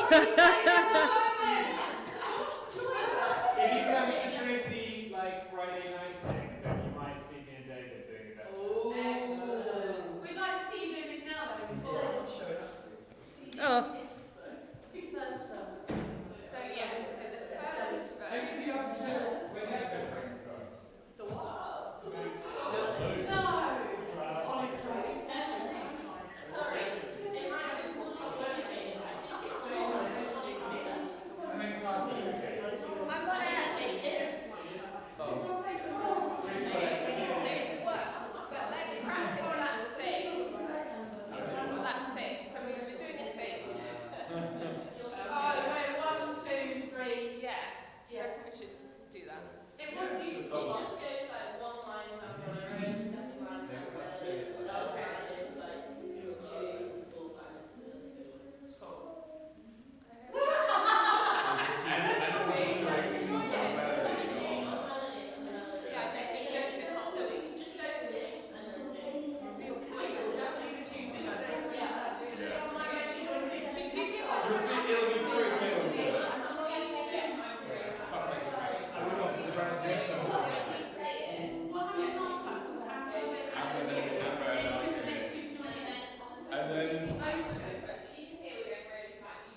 If you come to Trinity like Friday night thing, then you might see me and David doing this. We'd like to see you doing this now though. Before. Oh. First verse. So yeah, so the first verse. Maybe the other two, when they go through stuff. The what? No. No. Honestly. Sorry. It might be possible. And then Carter is gay. I've got it. Let's practice that thing. That's it. So we're doing a thing. Oh, wait, 1, 2, 3. Yeah. Yeah. We should do that. It was beautiful. It just goes like one line is umbrella, the second line is umbrella, the third line is like two of us, and the fourth line is the two. Yeah, I don't think it's in harmony. Just go sing and then sing. You'll see, it'll be very clear. I don't know if it's right there. What happened last time? Was it Amber and then the next two to do it again? And then, Those two.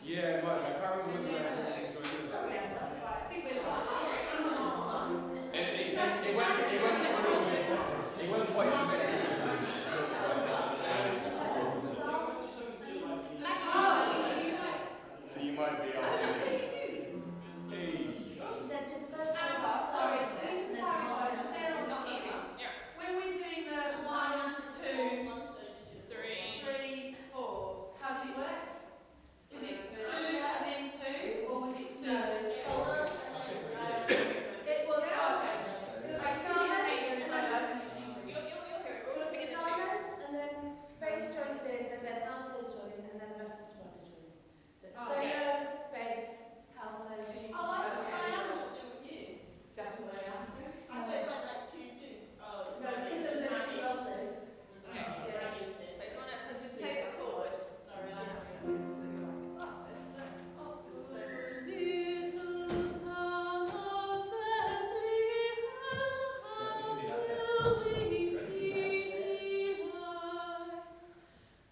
yeah, it might be. I can't remember when I was enjoying this. Sorry, Amber. Right, I think we're And it went quite symmetrical. So you might be off. She said to the first Amber, sorry, can we just clarify? Sarah's not here. Yeah. When we're doing the 1, 2, 3, 4, how do you work? Is it 2 and then 2, or was it 2 and then 2? It was, okay. I still have it, so You'll hear it. We're all singing the tune. Sopranos, and then bass joins in, and then altos join in, and then the rest of the sopranos join in. So solo, bass, altos. definitely answer. I thought it went like 2-2. Oh, No, because there was only two altos. Okay. So you want to just play the chord. Sorry, I have to.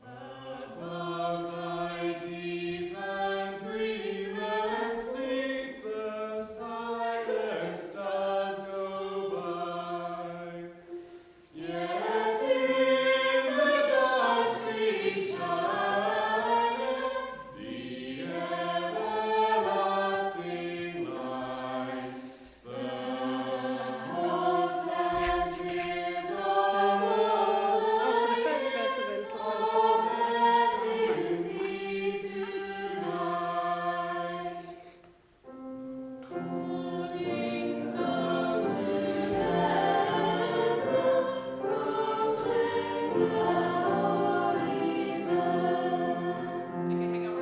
Above thy deep and dreamless sleep, the silent stars go by. Yet in the dark street shineth the everlasting light. The hopes and tears of After the first verse of the little time. Okay, hang on.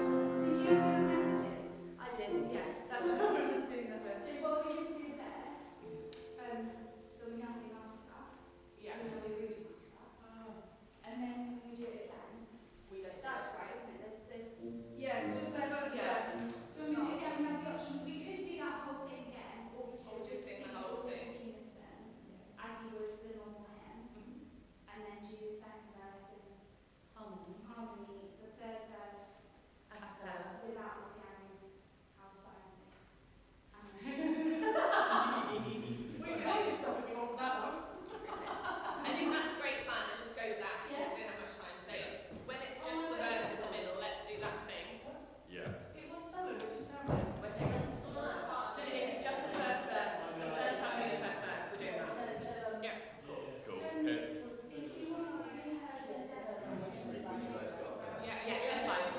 Did you see the messages? I did, yes. That's what we were just doing that verse. So what we just did there, there'll be nothing after that. Yeah. And there'll be reading after that. And then when we do it again, We don't. that's right, isn't it? There's Yes, just that verse. Yeah. So when we do it again, we have the option, we could do that whole thing again, or we Or could just sing the whole all thing. in unison, as you would with a normal hymn, and then do the second verse in harmony, the third verse without the piano outside. And We can all just stop if you want that one. I think that's a great plan. Let's just go with that because we don't have much time. So when it's just the verse in the middle, let's do that thing. Yeah. It was stolen, we just found it. So it's just the first verse. The first time we do the first verse, we're doing that. Yeah. Cool. If you want to rehearse the test, Yeah, yes, that's fine.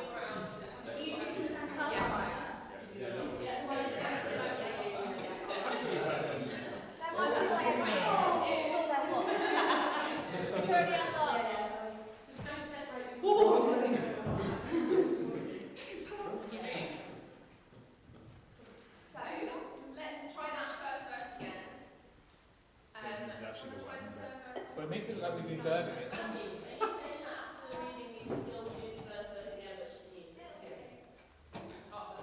you can send us Yeah. That might be saying, oh, it's all that was. It's already unlocked. Just don't separate. So let's try that first verse again. This is actually the Try one, the third verse. But it makes it like we've been burning it. Are you saying that after the reading you still do the first verse again, which is the music? After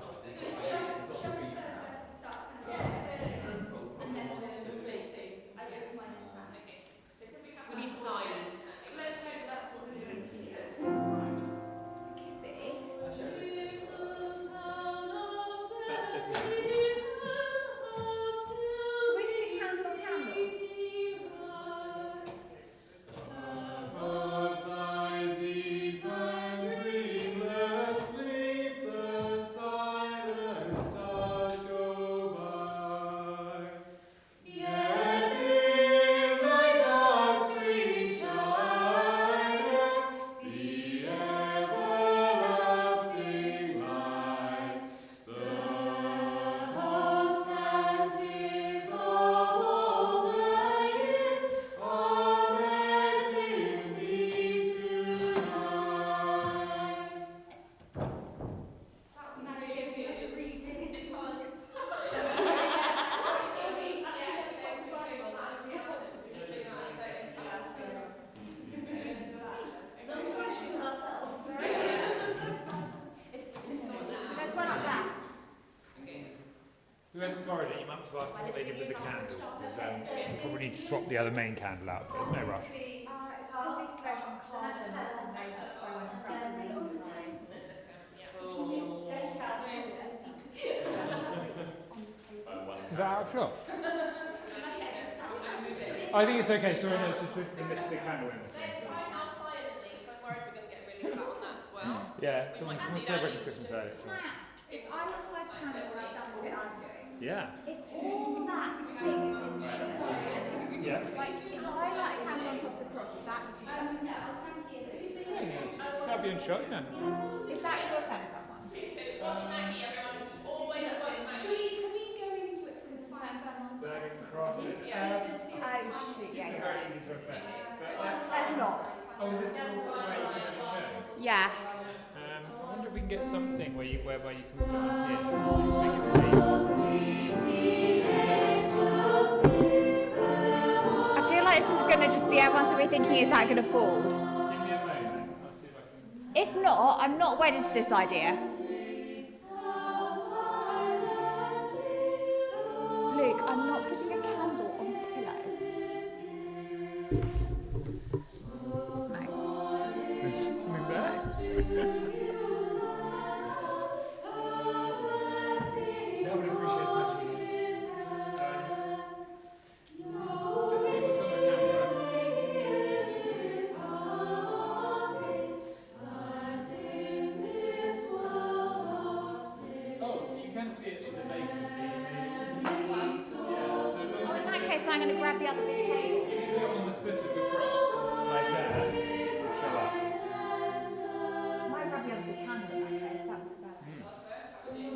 probably need to swap the other main candle out, but there's no rush. Is that out of shot? I think it's okay, so it's just with the candle in this. Let's try how silently, because I'm worried we're going to get really fat on that as well. Yeah, We someone might just do that celebrating in Christmas just- early. Can I ask, if I look like a candle like that bit I'm doing, Yeah. if all that thing is in sugar, Yeah. like if I light a candle on top of the cross, is that No, I'll stand here. That'd be in shot, yeah. is that going to offend someone? Okay, so watch Maggie, everyone. Always watch Maggie. Can we go into it from the fire first? Cross. Yeah. Oh shit, yeah, you're right. Easy to affect. That's not. Oh, is this all where you can show? Yeah. I wonder if we can get something whereby you can put it on here. So to make it sleep. I feel like this is going to just be, everyone's going to be thinking, is that going to fall? Give me a moment. I'll see if I can. If not, I'm not wedded to this idea. Luke, I'm not putting a candle on a pillow. No. There's something there. No one appreciates magic. Let's see what's on the camera. Oh, you can see it at the base of the. Yeah, so Oh, in that case, I'm going to grab the other big table. if you put it on the foot of the cross, like that, it will show up. I might grab the other big candle in that case, that would be better.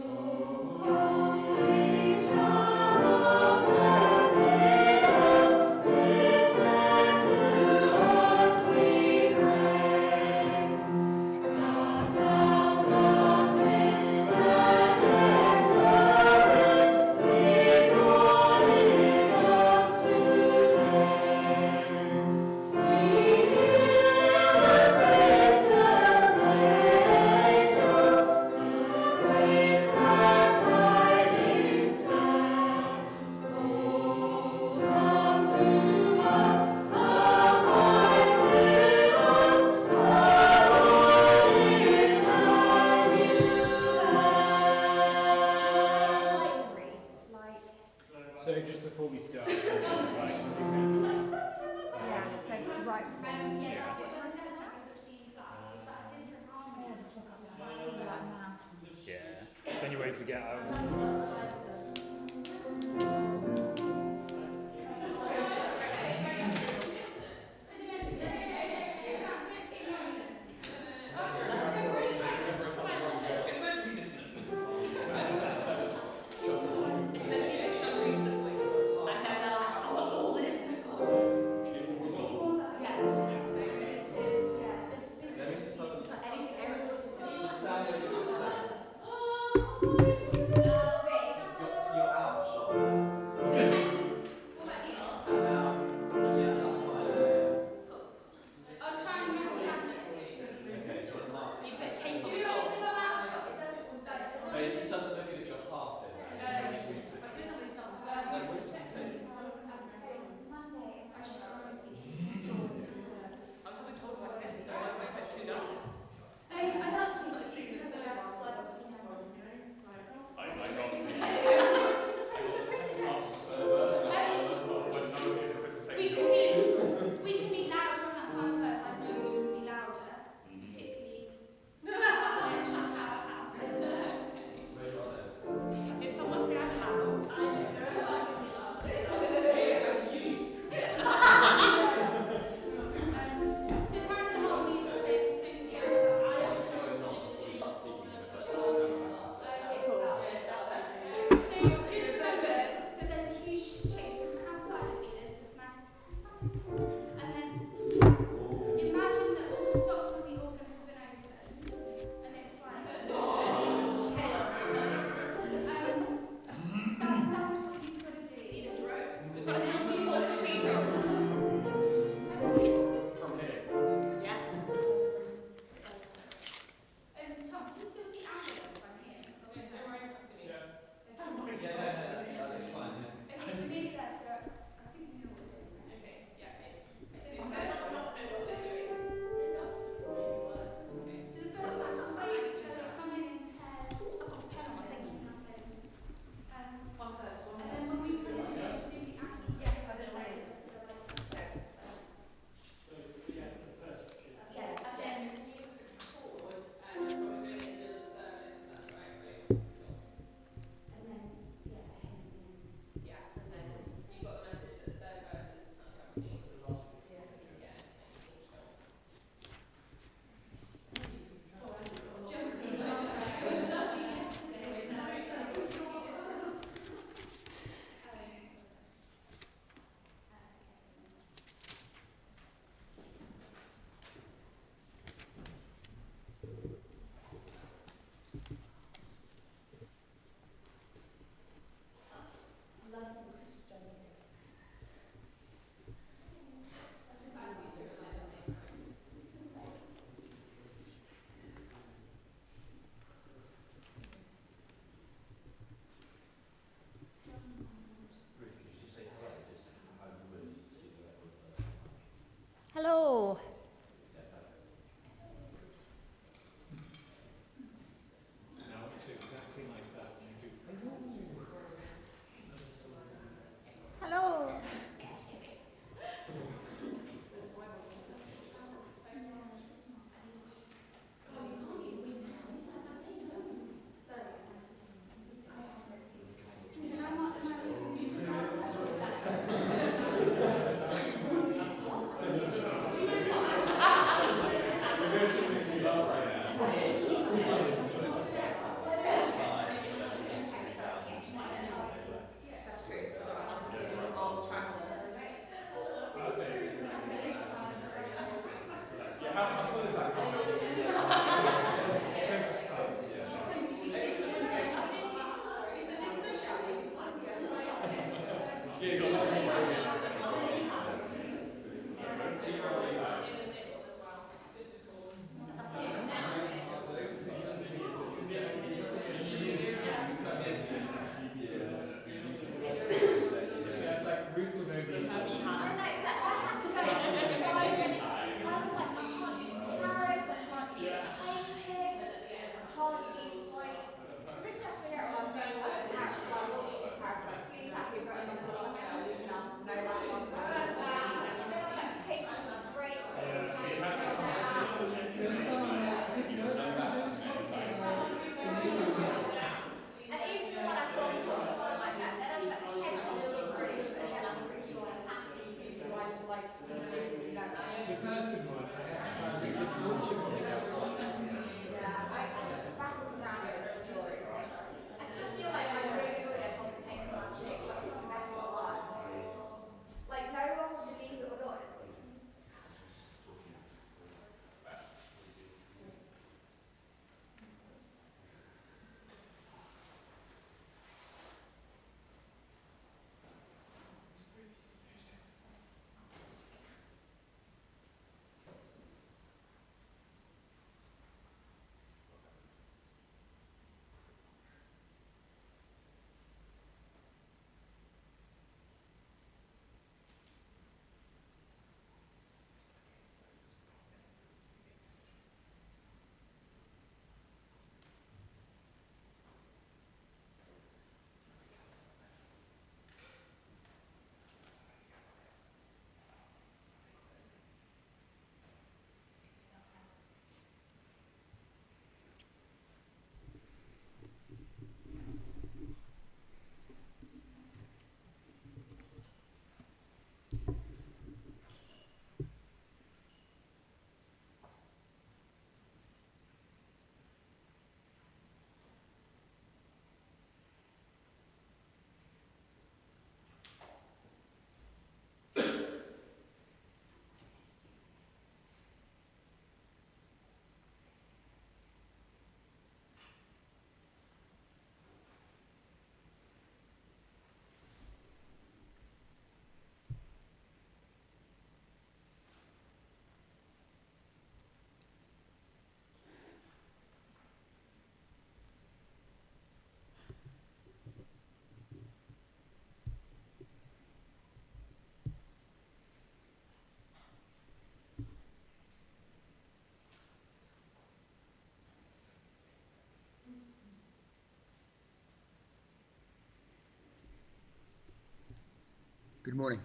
So just before we start, Yeah, so right. Yeah, what time does it happen to be flat? Is that a different harmony? yeah. Then you won't forget. It's done recently. And then they're like, I want all this in the chorus. It's like anything everybody to Hello. Now do exactly like that. And you do, Hello. Ruth will know these. The first one, Like, no one will believe it or not. Good morning.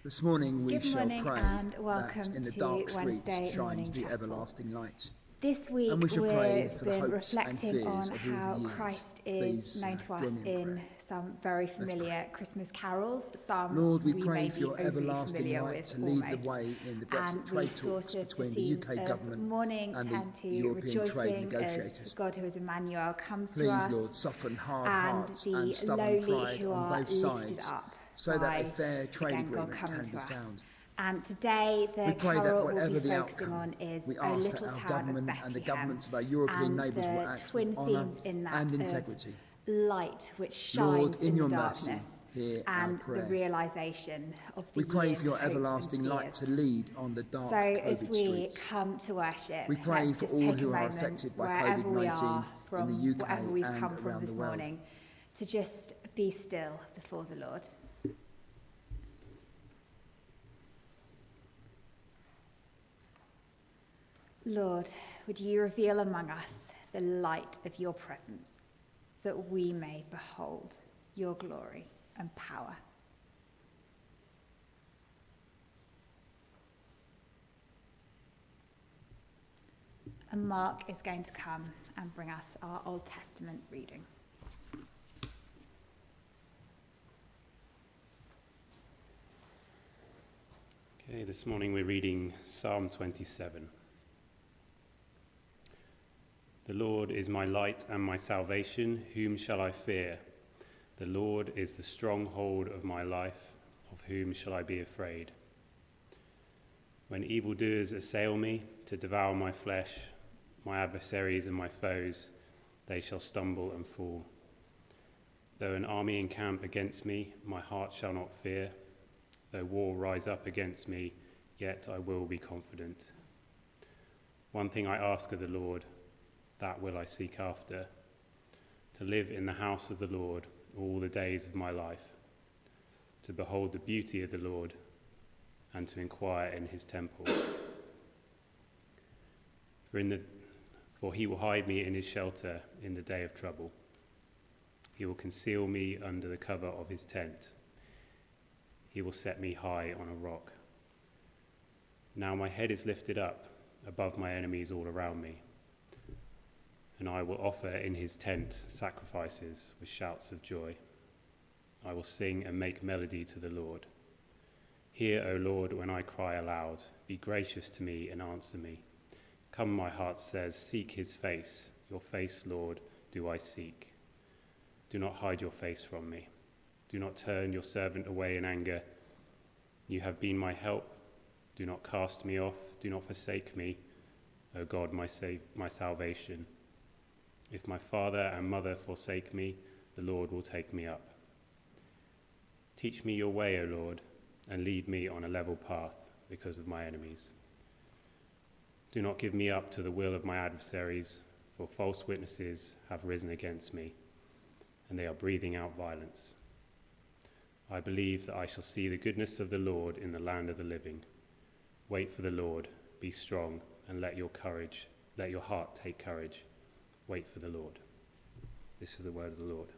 This morning we Good shall morning pray and welcome that in the to dark Wednesday streets morning shines the chapel. everlasting light. This week And we shall pray we've for the been hopes and reflecting fears on of all the how years. Christ Please, is known to us join me in in prayer. some very familiar Christmas carols. Some Lord, we may pray be for your overly everlasting familiar light with to lead the almost. way in the Brexit And trade we talks thought of between the the themes UK of government mourning and turned to the European trade rejoicing as negotiators. God who is Emmanuel comes to Please, us, Lord, soften hard and hearts the and stubborn lowly pride who on are both lifted sides up so that by, a fair trade again, God agreement coming can to be us. found. And today the We pray that carol we'll whatever be the focusing outcome, on is we O ask Little that our Town of government and the Bethlehem, governments of our European and neighbours will the act twin with honour themes in that and of integrity. light which shines Lord, in in your the mercy, darkness, hear our and the prayer. realisation of the We pray year's for your hopes and everlasting light fears. to lead on the dark So as COVID we streets. come to worship, We pray let's for just all take who a are moment, affected by wherever we COVID-19 are from, in the UK wherever we've and come from around this the world. morning, to just be still before the Lord. Lord, would you reveal among us the light of your presence, that we may behold your glory and power. And Mark is going to come and bring us our Old Testament reading. Okay, this morning we're reading Psalm 27. The Lord is my light and my salvation, whom shall I fear? The Lord is the stronghold of my life, of whom shall I be afraid? When evildoers assail me to devour my flesh, my adversaries and my foes, they shall stumble and fall. Though an army encamp against me, my heart shall not fear. Though war rise up against me, yet I will be confident. One thing I ask of the Lord, that will I seek after, to live in the house of the Lord all the days of my life, to behold the beauty of the Lord and to inquire in his temple. For he will hide me in his shelter in the day of trouble. He will conceal me under the cover of his tent. He will set me high on a rock. Now my head is lifted up above my enemies all around me, and I will offer in his tent sacrifices with shouts of joy. I will sing and make melody to the Lord. Hear, O Lord, when I cry aloud. Be gracious to me and answer me. Come, my heart says, seek his face. Your face, Lord, do I seek. Do not hide your face from me. Do not turn your servant away in anger. You have been my help. Do not cast me off. Do not forsake me, O God, my salvation. If my father and mother forsake me, the Lord will take me up. Teach me your way, O Lord, and lead me on a level path because of my enemies. Do not give me up to the will of my adversaries, for false witnesses have risen against me, and they are breathing out violence. I believe that I shall see the goodness of the Lord in the land of the living. Wait for the Lord, be strong, and let your heart take courage. Wait for the Lord. This is the word of the Lord.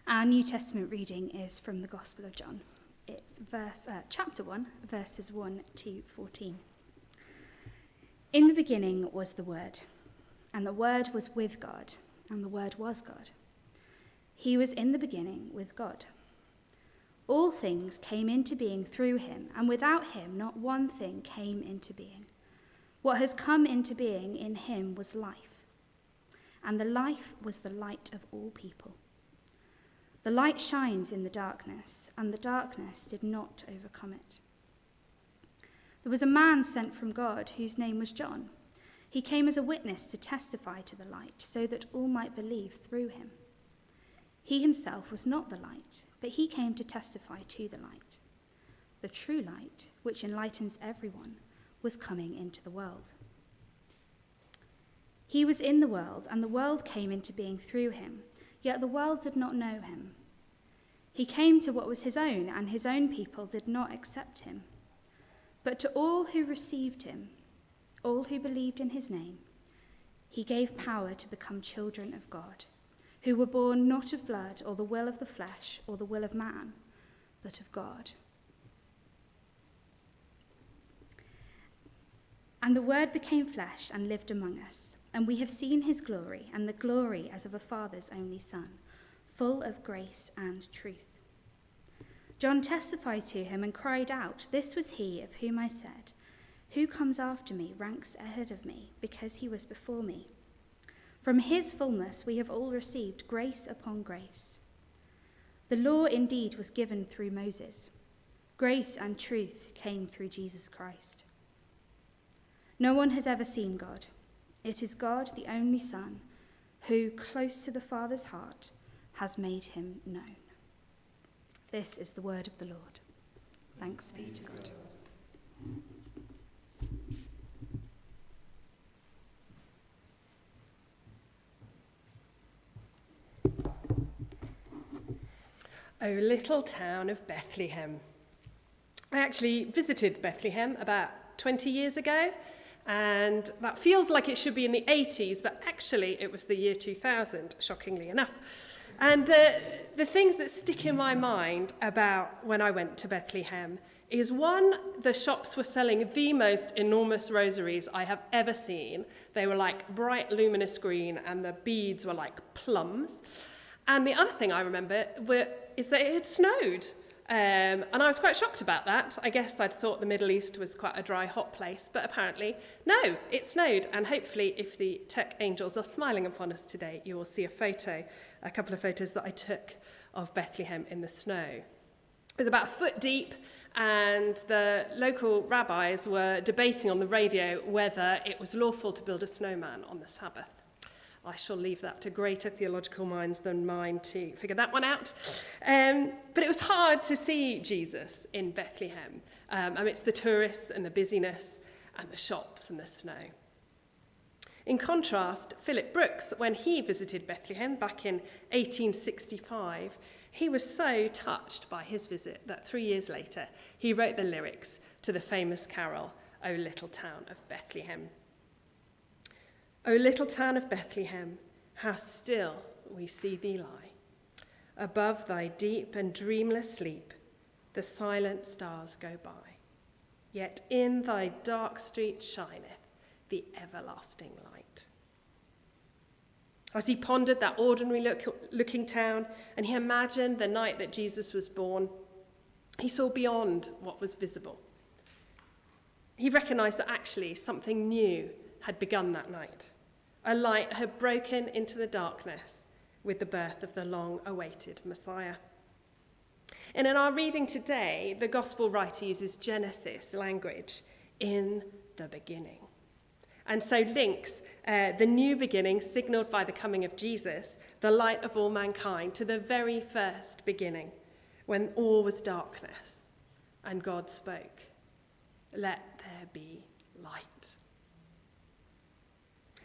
Our New Testament reading is from the Gospel of John. It's chapter 1, verses 1 to 14. In the beginning was the Word, and the Word was with God, and the Word was God. He was in the beginning with God. All things came into being through him, and without him not one thing came into being. What has come into being in him was life, and the life was the light of all people. The light shines in the darkness, and the darkness did not overcome it. There was a man sent from God whose name was John. He came as a witness to testify to the light, so that all might believe through him. He himself was not the light, but he came to testify to the light. The true light, which enlightens everyone, was coming into the world. He was in the world, and the world came into being through him, yet the world did not know him. He came to what was his own, and his own people did not accept him. But to all who received him, all who believed in his name, he gave power to become children of God, who were born not of blood or the will of the flesh or the will of man, but of God. And the Word became flesh and lived among us, and we have seen his glory, and the glory as of a Father's only Son, full of grace and truth. John testified to him and cried out, "This was he of whom I said, 'Who comes after me ranks ahead of me, because he was before me.' From his fullness we have all received grace upon grace. The law indeed was given through Moses. Grace and truth came through Jesus Christ. No one has ever seen God. It is God, the only Son, who, close to the Father's heart, has made him known." This is the word of the Lord. Thanks be to God. O little town of Bethlehem. I actually visited Bethlehem about 20 years ago, and that feels like it should be in the 80s, but actually it was the year 2000, shockingly enough. And the things that stick in my mind about when I went to Bethlehem is, one, the shops were selling the most enormous rosaries I have ever seen. They were like bright luminous green, and the beads were like plums. And the other thing I remember is that it had snowed. And I was quite shocked about that. I guess I'd thought the Middle East was quite a dry, hot place, but apparently, no, it snowed. And hopefully, if the tech angels are smiling upon us today, you will see a couple of photos that I took of Bethlehem in the snow. It was about a foot deep, and the local rabbis were debating on the radio whether it was lawful to build a snowman on the Sabbath. I shall leave that to greater theological minds than mine to figure that one out. But it was hard to see Jesus in Bethlehem amidst the tourists and the busyness and the shops and the snow. In contrast, Philip Brooks, when he visited Bethlehem back in 1865, he was so touched by his visit that 3 years later, he wrote the lyrics to the famous carol, "O Little Town of Bethlehem." O little town of Bethlehem, how still we see thee lie. Above thy deep and dreamless sleep, the silent stars go by. Yet in thy dark street shineth the everlasting light. As he pondered that ordinary looking town, and he imagined the night that Jesus was born, he saw beyond what was visible. He recognized that actually something new had begun that night. A light had broken into the darkness with the birth of the long-awaited Messiah. And in our reading today, the gospel writer uses Genesis language, "in the beginning," and so links the new beginning signalled by the coming of Jesus, the light of all mankind, to the very first beginning, when all was darkness and God spoke, "Let there be light."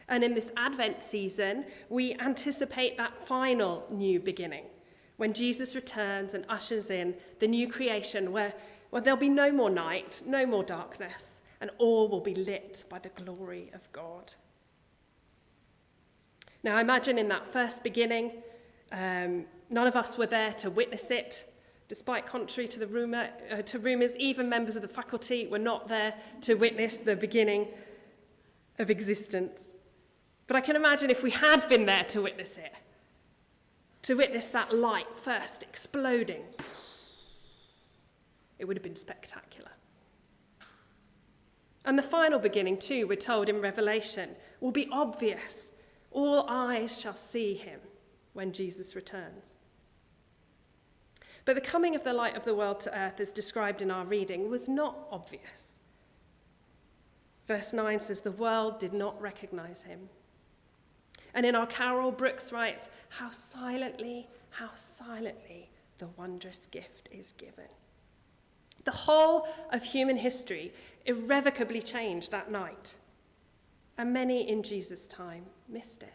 And in this Advent season, we anticipate that final new beginning, when Jesus returns and ushers in the new creation where there'll be no more night, no more darkness, and all will be lit by the glory of God. Now, I imagine in that first beginning, none of us were there to witness it. Despite contrary to rumours, even members of the faculty were not there to witness the beginning of existence. But I can imagine if we had been there to witness it, to witness that light first exploding, it would have been spectacular. And the final beginning, too, we're told in Revelation, will be obvious. All eyes shall see him when Jesus returns. But the coming of the light of the world to earth, as described in our reading, was not obvious. Verse 9 says, "The world did not recognize him." And in our carol, Brooks writes, how silently the wondrous gift is given." The whole of human history irrevocably changed that night, and many in Jesus' time missed it.